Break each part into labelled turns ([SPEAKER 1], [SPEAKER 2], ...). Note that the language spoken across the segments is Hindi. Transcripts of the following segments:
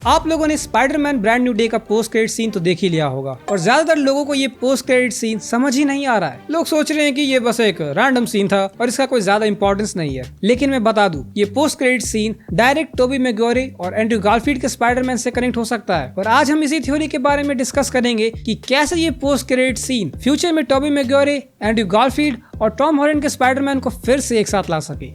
[SPEAKER 1] आप लोगों ने स्पाइडरमैन ब्रांड न्यू डे का पोस्ट क्रेडिट सीन तो देख ही लिया होगा और ज्यादातर लोगों को ये पोस्ट क्रेडिट सीन समझ ही नहीं आ रहा है। लोग सोच रहे हैं कि ये बस एक रैंडम सीन था और इसका कोई ज्यादा इंपॉर्टेंस नहीं है। लेकिन मैं बता दूं, ये post credit scene direct Tobey Maguire और एंड्रयू गारफील्ड के स्पाइडरमैन से कनेक्ट हो सकता है और आज हम इसी थ्योरी के बारे में डिस्कस करेंगे कि कैसे ये पोस्ट क्रेडिट सीन फ्यूचर में टोबी मैग्वायर, एंड्रयू गारफील्ड और टॉम हॉलैंड के स्पाइडरमैन को फिर से एक साथ ला सके।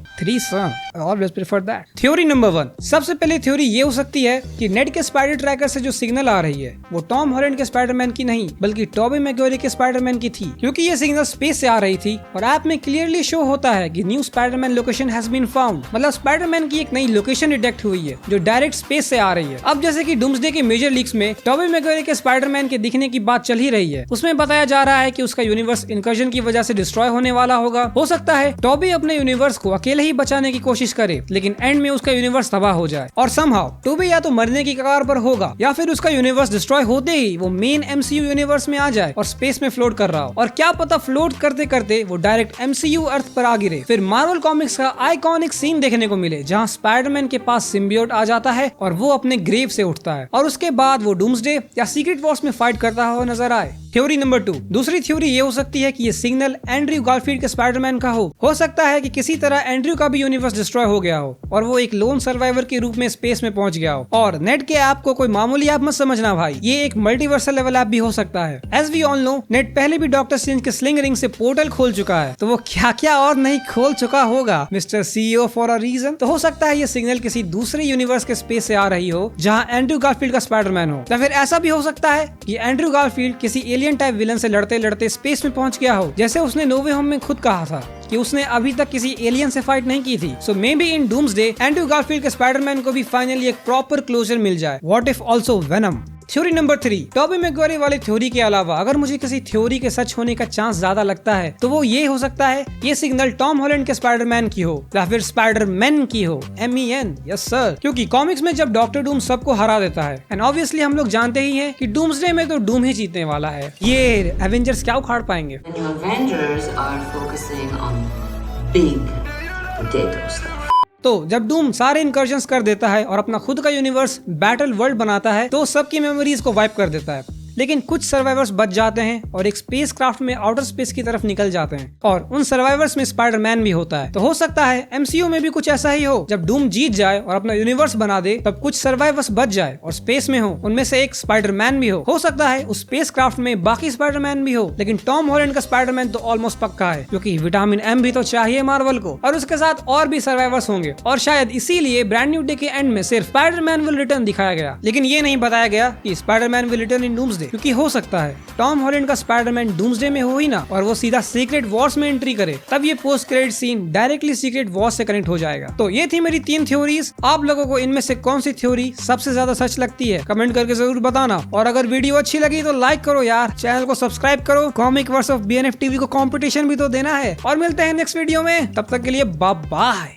[SPEAKER 1] Always prefer that. Theory number 1, सबसे पहले थ्योरी ये हो सकती है कि नेट के स्पाइडर ट्रैकर से जो सिग्नल आ रही है वो टॉम हॉलैंड के स्पाइडरमैन की नहीं बल्कि टोबी मैग्वायर के स्पाइडरमैन की थी, क्योंकि ये सिग्नल स्पेस से आ रही थी और ऐप में क्लियरली शो होता है कि new Spiderman location has been found, मतलब स्पाइडरमैन की एक नई लोकेशन डिटेक्ट हुई है जो डायरेक्ट स्पेस से आ रही है। अब जैसे कि डूम्सडे के मेजर लीक्स में टोबी मैग्वायर के स्पाइडरमैन के दिखने की बात चल ही रही है, उसमें बताया जा रहा है कि उसका यूनिवर्स इनकर्जन की वजह से डिस्ट्रॉय होने वाला होगा। हो सकता है टोबी अपने यूनिवर्स को अकेले ही बचाने की कोशिश करे लेकिन एंड में उसका यूनिवर्स तबाह हो जाए और समहाउ टोबी या तो मरने की कगार पर होगा या फिर उसका यूनिवर्स डिस्ट्रॉय होते ही वो मेन एमसीयू यूनिवर्स में आ जाए और स्पेस में फ्लोट कर रहा हो, और क्या पता फ्लोट करते करते वो डायरेक्ट एमसीयू अर्थ पर आ गिरे। फिर मार्वल कॉमिक्स का आइकॉनिक सीन देखने को मिले जहाँ स्पाइडरमैन के पास सिम्बियोट आ जाता है और वो अपने ग्रेव से उठता है और उसके बाद वो डूम्सडे या सीक्रेट वॉर्स में फाइट करता हुआ नजर आए। थ्योरी नंबर 2, दूसरी थ्योरी ये हो सकती है कि ये सिग्नल एंड्रयू गारफील्ड के स्पाइडरमैन का हो सकता है कि किसी तरह एंड्रयू का भी यूनिवर्स डिस्ट्रॉय हो गया हो और वो एक लोन सर्वाइवर के रूप में स्पेस में पहुंच गया हो। और नेट के ऐप को कोई मामूली ऐप मत समझना भाई, ये एक मल्टीवर्सल लेवल ऐप भी हो सकता है। As we all know, Ned पहले भी डॉक्टर स्ट्रेंज के स्लिंग रिंग से पोर्टल खोल चुका है, तो वो क्या क्या और नहीं खोल चुका होगा mister CEO for a reason. तो हो सकता है ये सिग्नल किसी दूसरे यूनिवर्स के स्पेस से आ रही हो जहाँ एंड्रयू गारफील्ड का स्पाइडरमैन हो, या फिर ऐसा भी हो सकता है कि एंड्रयू गारफील्ड किसी एलियन टाइप विलन से लड़ते लड़ते स्पेस में पहुंच गया हो, जैसे उसने नो वे होम में खुद कहा था कि उसने अभी तक किसी एलियन से फाइट नहीं की थी। So maybe in Doomsday Andrew Garfield के स्पाइडरमैन को भी फाइनली एक प्रॉपर क्लोजर मिल जाए। What if also Venom. Theory number 3, Tobey Maguire वाली थ्योरी के अलावा अगर मुझे किसी थ्योरी के सच होने का चांस ज्यादा लगता है तो वो ये हो सकता है ये सिग्नल टॉम हॉलैंड के स्पाइडरमैन की हो या फिर स्पाइडरमैन की हो, MEN, यस सर। क्योंकि कॉमिक्स में जब डॉक्टर डूम सबको हरा देता है एंड ऑब्वियसली हम लोग जानते ही हैं कि डूम्सडे में तो डूम ही जीतने वाला है, ये एवेंजर्स क्या उखाड़ पाएंगे। तो जब डूम सारे इनकर्जन्स कर देता है और अपना खुद का यूनिवर्स बैटल वर्ल्ड बनाता है तो सबकी मेमोरीज को वाइप कर देता है, लेकिन कुछ सर्वाइवर्स बच जाते हैं और एक स्पेस क्राफ्ट में आउटर स्पेस की तरफ निकल जाते हैं और उन सर्वाइवर्स में स्पाइडरमैन भी होता है। तो हो सकता है एमसीयू में भी कुछ ऐसा ही हो, जब डूम जीत जाए और अपना यूनिवर्स बना दे तब कुछ सर्वाइवर्स बच जाए और स्पेस में हो, उनमें से एक स्पाइडरमैन भी हो सकता है उस स्पेस क्राफ्ट में बाकी स्पाइडरमैन भी हो, लेकिन टॉम हॉलैंड का स्पाइडरमैन तो ऑलमोस्ट पक्का है क्योंकि विटामिन M भी तो चाहिए मार्वल को, और उसके साथ और भी सर्वाइवर्स होंगे और शायद इसीलिए ब्रांड न्यू डे के एंड में सिर्फ स्पाइडरमैन विल रिटर्न दिखाया गया, लेकिन ये नहीं बताया गया कि Spiderman will return in doomsday, क्योंकि हो सकता है टॉम हॉलैंड का स्पाइडरमैन डूम्सडे में हो ही ना और वो सीधा सीक्रेट वॉर्स में एंट्री करे, तब ये post credit scene directly Secret Wars से कनेक्ट हो जाएगा। तो ये थी मेरी 3 थ्योरीज। आप लोगों को इनमें से कौन सी थ्योरी सबसे ज्यादा सच लगती है कमेंट करके जरूर बताना, और अगर वीडियो अच्छी लगी तो लाइक करो यार, चैनल को सब्सक्राइब करो, comic verse of BNF TV को कंपटीशन भी तो देना है, और मिलते हैं नेक्स्ट वीडियो में, तब तक के लिए बाय बाय।